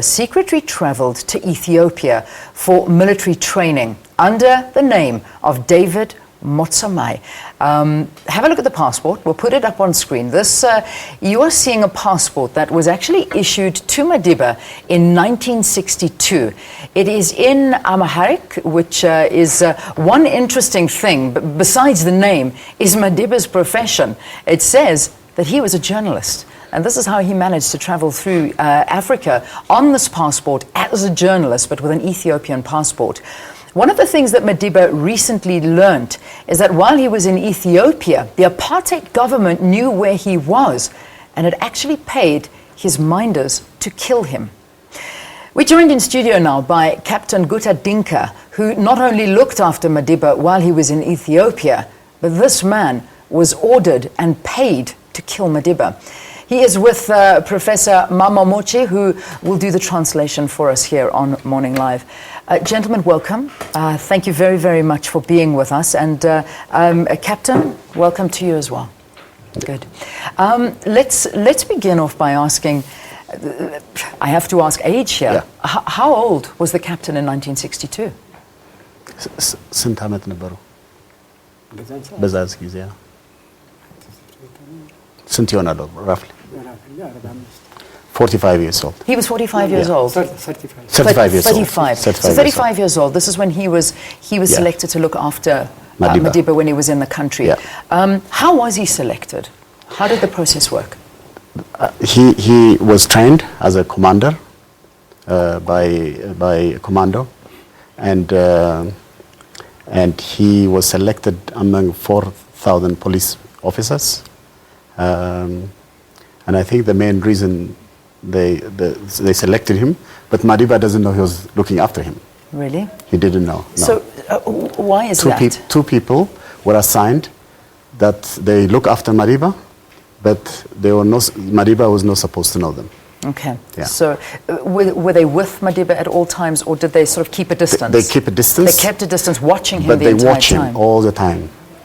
secretly traveled to Ethiopia for military training under the name of David Motsamai. Have a look at the passport. We'll put it up on screen. This, you are seeing a passport that was actually issued to Madiba in 1962. It is in Amharic, which is one interesting thing, besides the name, is Madiba's profession. It says that he was a journalist. And this is how he managed to travel through Africa on this passport as a journalist, but with an Ethiopian passport. One of the things that Madiba recently learned is that while he was in Ethiopia, the apartheid government knew where he was and had actually paid his minders to kill him. We're joined in studio now by Captain Guta Dinka, who not only looked after Madiba while he was in Ethiopia, but this man was ordered and paid to kill Madiba. He is with Professor Mamo Muchie, who will do the translation for us here on Morning Live. Gentlemen, welcome. Thank you very, very much for being with us. And Captain, welcome to you as well. Good. Let's begin off by asking, I have to ask age here. Yeah. How old was the captain in 1962? ስንት ዓመት ነበሩ? በዛስ ጊዜ ስንት ይሆናል roughly? 45 years old. He was 45 years old. 35 years 35. old. So 35 years old. This is when he was selected to look after Madiba when he was in the country. Yeah. How was he selected? How did the process work? He was trained as a commander by a commando, and he was selected among 4,000 police officers. And I think the main reason they selected him, but Madiba doesn't know he was looking after him. Really? He didn't know. No. So why is that? Two people were assigned that they look after Madiba, but Madiba was not supposed to know them. Okay. Yeah. So were they with Madiba at all times, or did they sort of keep a distance? They keep a distance. They kept a distance, watching him but the entire time. But they watch him all the time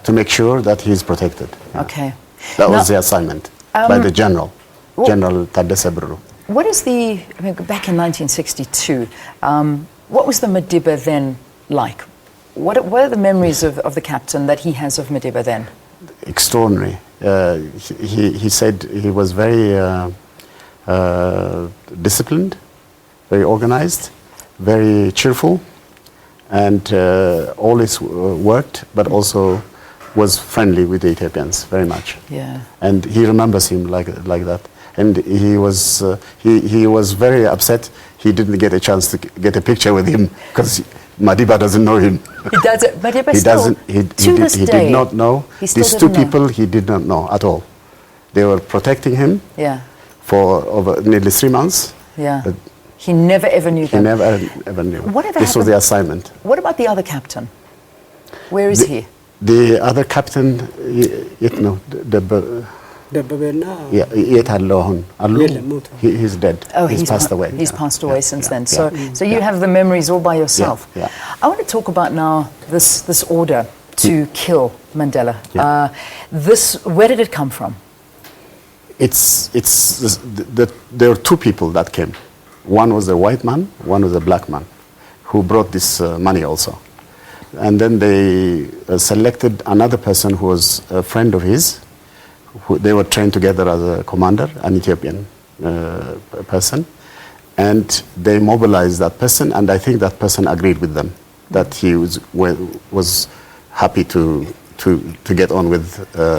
to make sure that he's protected. Yeah. Okay. That was the assignment by the general, General Tadesse Bruru. What is back in 1962, what was the Madiba then like? What are the memories of the captain that he has of Madiba then? Extraordinary. He said he was very disciplined, very organized, very cheerful, and always worked, but also was friendly with the Ethiopians very much. Yeah. And he remembers him like that. And he was very upset. He didn't get a chance to get a picture with him because Madiba doesn't know him. He doesn't. Madiba he doesn't. He did not know. These two people he did not know at all. They were protecting him. Yeah. For over nearly 3 months. Yeah. But he never ever knew them. He never ever knew. This was the assignment. What about the other captain? Where is he? The other captain, he's dead. Oh, he's passed away. He's passed away since then. So you have the memories all by yourself. Yeah. I want to talk about now this order to kill Mandela. Where did it come from? There were two people that came. One was a white man, one was a black man, who brought this money also. And then they selected another person who was a friend of his. They were trained together as a commander, an Ethiopian person. And they mobilized that person, and I think that person agreed with them that he was happy to get on with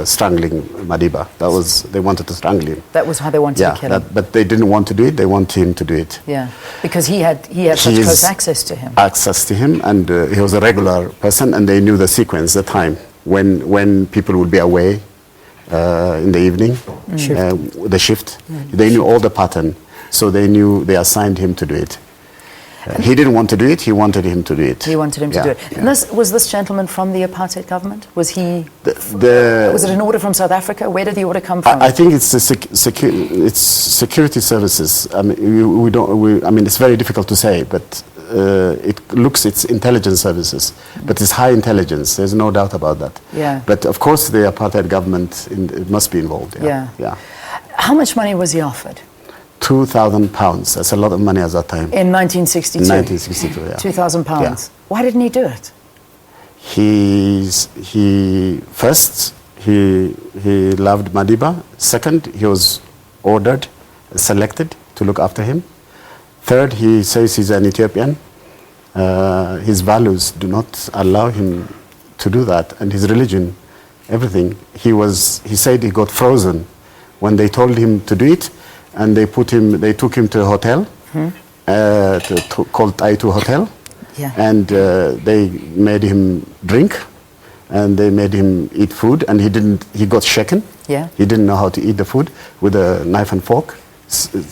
strangling Madiba. They wanted to strangle him. That was how they wanted to kill him. But they didn't want to do it. They wanted him to do it. Yeah, because he had such close access to him. Access to him, and he was a regular person, and they knew the sequence, the time when people would be away in the evening, the shift. They knew all the pattern, so they assigned him to do it. He didn't want to do it. He wanted him to do it. He wanted him to do it. And was this gentleman from the apartheid government? Was he? Was it an order from South Africa? Where did the order come from? I think it's it's security services. I mean, it's very difficult to say, but it's intelligence services. But it's high intelligence. There's no doubt about that. Yeah. But of course, the apartheid government must be involved. Yeah. How much money was he offered? 2,000 pounds. That's a lot of money at that time. In 1962? 1962, yeah. 2,000 pounds. Yeah. Why didn't he do it? He loved Madiba. Second, he was ordered, selected to look after him. Third, he says he's an Ethiopian. His values do not allow him to do that, and his religion, everything. He said he got frozen when they told him to do it, and they took him to a hotel, called I2 Hotel, yeah. and they made him drink, and they made him eat food, and he got shaken. Yeah. He didn't know how to eat the food with a knife and fork.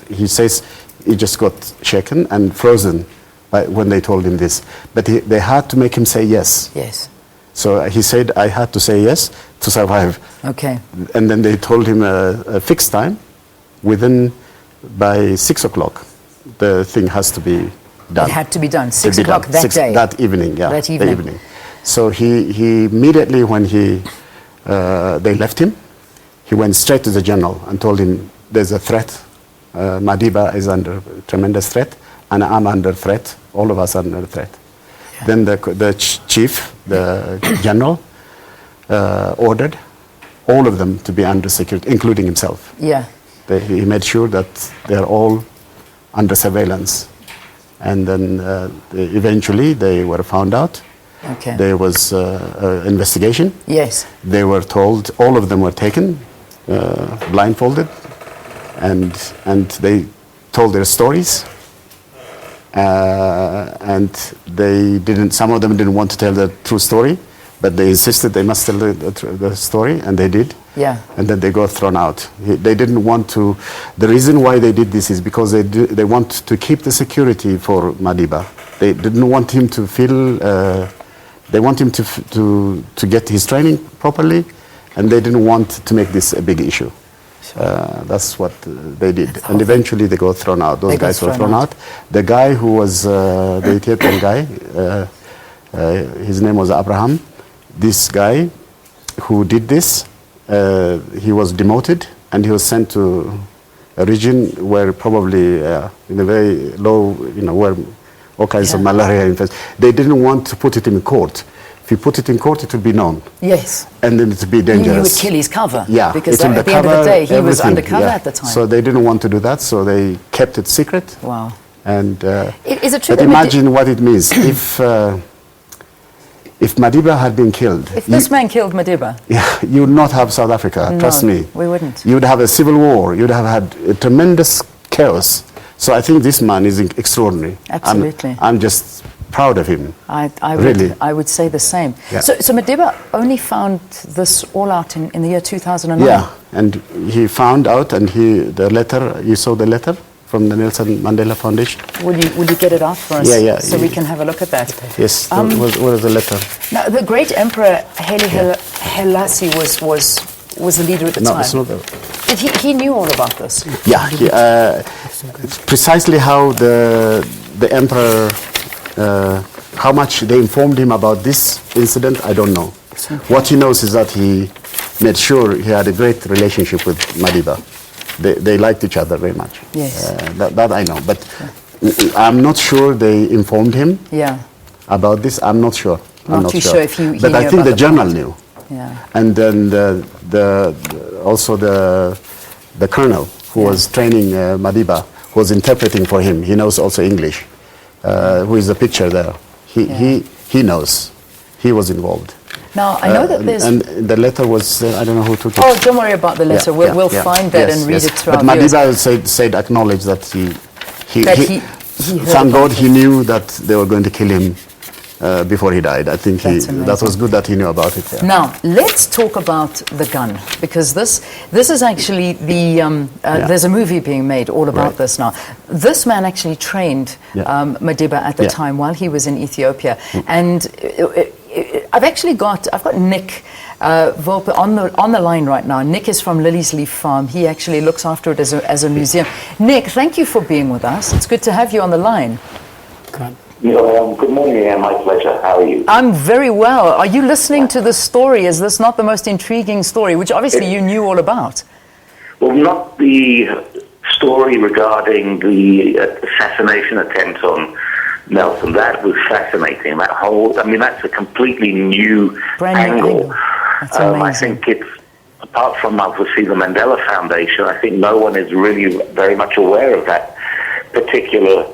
He says he just got shaken and frozen when they told him this. But they had to make him say yes. Yes. So he said, I had to say yes to survive. Okay. And then they told him a fixed time. By 6 o'clock, the thing has to be done. It had to be done. 6 o'clock that day? That evening, yeah. That evening. The evening. So he immediately, when they left him, he went straight to the general and told him, there's a threat. Madiba is under tremendous threat, and I'm under threat. All of us are under threat. Yeah. Then the chief, the general, ordered all of them to be under security, including himself. Yeah. He made sure that they're all under surveillance. And then eventually they were found out. Okay. There was an investigation. Yes. They were told, all of them were taken, blindfolded, and they told their stories. And some of them didn't want to tell the true story, but they insisted they must tell the story, and they did. Yeah. And then they got thrown out. They didn't want to. The reason why they did this is because they want to keep the security for Madiba. They didn't want him to feel. They want him to get his training properly, and they didn't want to make this a big issue. Sure. That's what they did. And eventually they got thrown out. Those guys were thrown out. The guy who was the Ethiopian guy, his name was Abraham. This guy who did this, he was demoted, and he was sent to a region where probably in a very low, where all kinds of malaria infection. They didn't want to put it in court. If you put it in court, it would be known. Yes. And then it would be dangerous. He would kill his cover. Yeah. Because at the end of the day, he was undercover at the time. So they didn't want to do that, so they kept it secret. Wow. And is it true? But imagine what it means if Madiba had been killed. If this man killed Madiba. Yeah, you would not have South Africa, trust me. We wouldn't. You would have a civil war. You'd have had a tremendous chaos. So I think this man is extraordinary. Absolutely. I'm just proud of him. I would say the same. Yeah. So Madiba only found this all out in the year 2009? Yeah, and he found out, and the letter, you saw the letter from the Nelson Mandela Foundation? Would you get it out for us? Yeah. So we can have a look at that. Yes, what is the letter? Now, the great Emperor Haile Selassie was the leader at the time. No, it's not that. He knew all about this? Yeah, precisely how the Emperor, how much they informed him about this incident, I don't know. What he knows is that he made sure he had a great relationship with Madiba. They liked each other very much. Yes. That I know. But I'm not sure they informed him about this. I'm not sure. I'm not too sure if he knew. But I think the general knew. Yeah. And then also the colonel who was training Madiba, who was interpreting for him. He knows also English. Who is the picture there? He knows. He was involved. Now, I know that there's... And the letter was, I don't know who took it. Oh, don't worry about the letter. We'll find that and read it to our viewers. But Madiba acknowledged that he thank God he knew that they were going to kill him before he died. I think that was good that he knew about it. Yeah. Now, let's talk about the gun, because this is actually there's a movie being made all about this now. This man actually trained Madiba at the time while he was in Ethiopia. And I've got Nick Volpe on the line right now. Nick is from Lily's Leaf Farm. He actually looks after it as a museum. Nick, thank you for being with us. It's good to have you on the line. Good morning, my pleasure. How are you? I'm very well. Are you listening to this story? Is this not the most intriguing story, which obviously you knew all about? Well, not the story regarding the assassination attempt on Nelson, that was fascinating. That whole, I mean, that's a completely new angle. That's amazing. I think it's, apart from obviously the Mandela Foundation, I think no one is really very much aware of that particular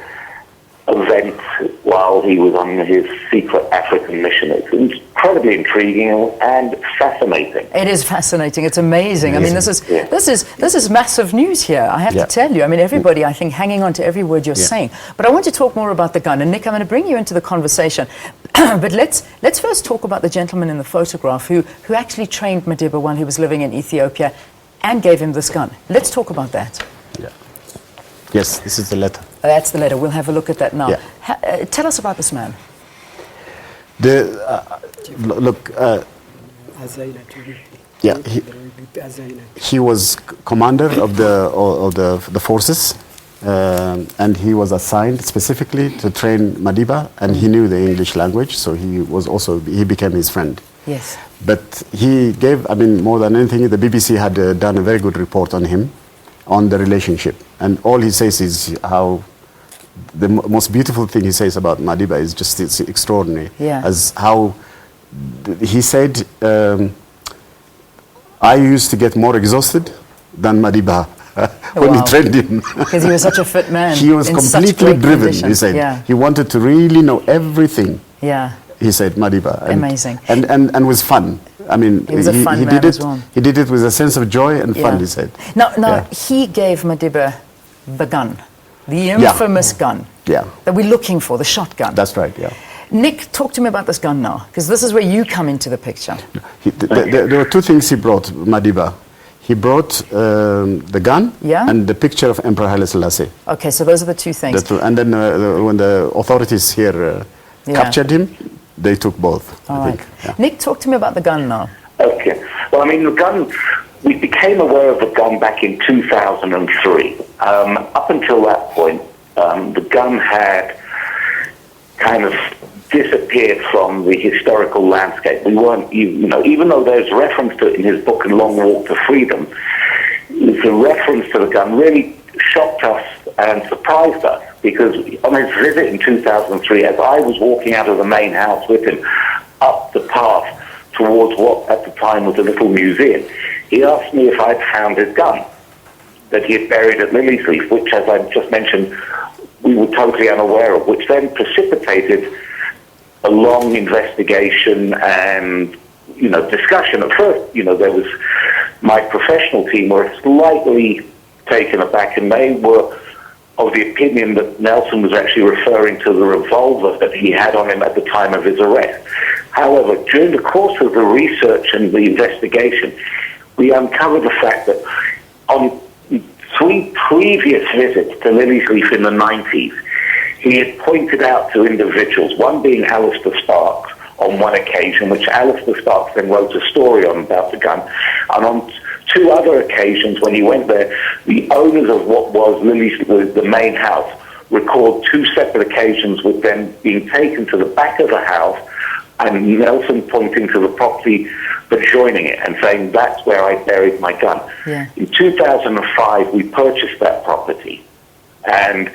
event while he was on his secret African mission. It's incredibly intriguing and fascinating. It is fascinating. It's amazing. I mean, this is massive news here. I have to tell you. I mean, everybody, I think, hanging on to every word you're saying. But I want to talk more about the gun. And Nick, I'm going to bring you into the conversation. But let's first talk about the gentleman in the photograph who actually trained Madiba while he was living in Ethiopia and gave him this gun. Let's talk about that. Yeah. Yes, this is the letter. That's the letter. We'll have a look at that now. Yeah. Tell us about this man. He was commander of the forces, and he was assigned specifically to train Madiba, and he knew the English language, so he became his friend. Yes. But he gave, I mean, more than anything, the BBC had done a very good report on him, on the relationship, and all he says is how the most beautiful thing he says about Madiba is just, it's extraordinary. Yeah. As how he said, I used to get more exhausted than Madiba when he trained him. Because he was such a fit man. He was completely driven, he said. Yeah. He wanted to really know everything. Yeah. He said, Madiba. Amazing. And was fun. I mean, he was a fun man as well. He did it with a sense of joy and fun, he said. Now he gave Madiba the gun, the infamous gun that we're looking for, the shotgun. That's right, yeah. Nick, talk to me about this gun now, because this is where you come into the picture. There were two things he brought, Madiba. He brought the gun and the picture of Emperor Haile Selassie. Okay, so those are the two things. And then when the authorities here captured him, they took both, I think. Yeah. Nick, talk to me about the gun now. Okay. Well, I mean, the gun, we became aware of the gun back in 2003. Up until that point, the gun had kind of disappeared from the historical landscape. We weren't, even though there's reference to it in his book, A Long Walk to Freedom, the reference to the gun really shocked us and surprised us, because on his visit in 2003, as I was walking out of the main house with him up the path towards what at the time was a little museum, he asked me if I'd found his gun that he had buried at Lily's Leaf, which, as I just mentioned, we were totally unaware of, which then precipitated a long investigation and, discussion. At first, there was my professional team were slightly taken aback, and they were of the opinion that Nelson was actually referring to the revolver that he had on him at the time of his arrest. However, during the course of the research and the investigation, we uncovered the fact that on 3 previous visits to Lily's Leaf in the 90s, he had pointed out to individuals, one being Alistair Sparks on one occasion, which Alistair Sparks then wrote a story on about the gun, and on 2 other occasions when he went there, the owners of what was Lily's, the main house, record 2 separate occasions with them being taken to the back of the house and Nelson pointing to the property adjoining it and saying, that's where I buried my gun. Yeah. In 2005, we purchased that property, and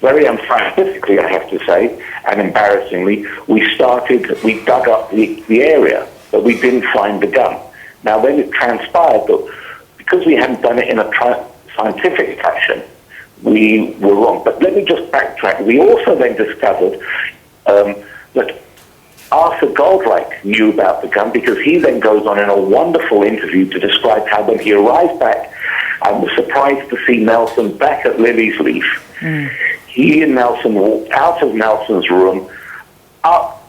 very unscientifically, I have to say, and embarrassingly, we dug up the area, but we didn't find the gun. Now, then it transpired that because we hadn't done it in a scientific fashion, we were wrong. But let me just backtrack. We also then discovered that Arthur Goldreich knew about the gun, because he then goes on in a wonderful interview to describe how when he arrived back and was surprised to see Nelson back at Lily's Leaf, he and Nelson walked out of Nelson's room up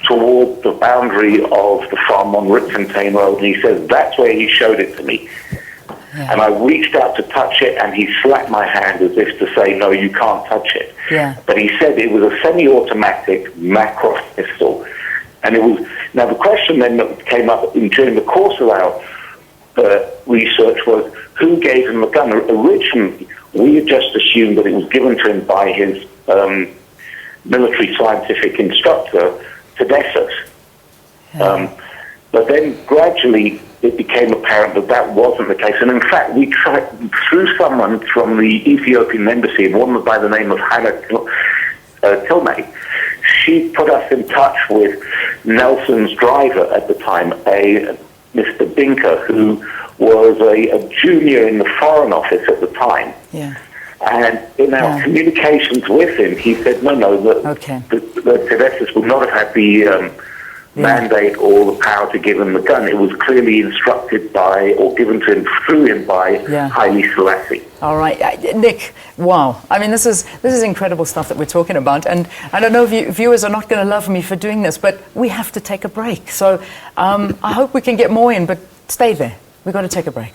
toward the boundary of the farm on Ripfontein Road, and he says that's where he showed it to me. Yeah. And I reached out to touch it, and he slapped my hand as if to say, no, you can't touch it. Yeah. But he said it was a semi-automatic Macross pistol. And it was, now the question then that came up during the course of our research was, who gave him the gun? Originally, we had just assumed that it was given to him by his military scientific instructor, Tedessus. Yeah. But then gradually it became apparent that that wasn't the case. And in fact, we tried, through someone from the Ethiopian embassy, a woman by the name of Haile Selassie, she put us in touch with Nelson's driver at the time, Mr. Dinka, who was a junior in the Foreign Office at the time. Yeah. And in our communications with him, he said, no, the Selessies would not have had the mandate or the power to give him the gun. It was clearly instructed by, or given to him through him by Haile Selassie. All right, Nick. Wow. I mean, this is incredible stuff that we're talking about, and I don't know if viewers are not going to love me for doing this, but we have to take a break. So I hope we can get more in, but stay there. We've got to take a break.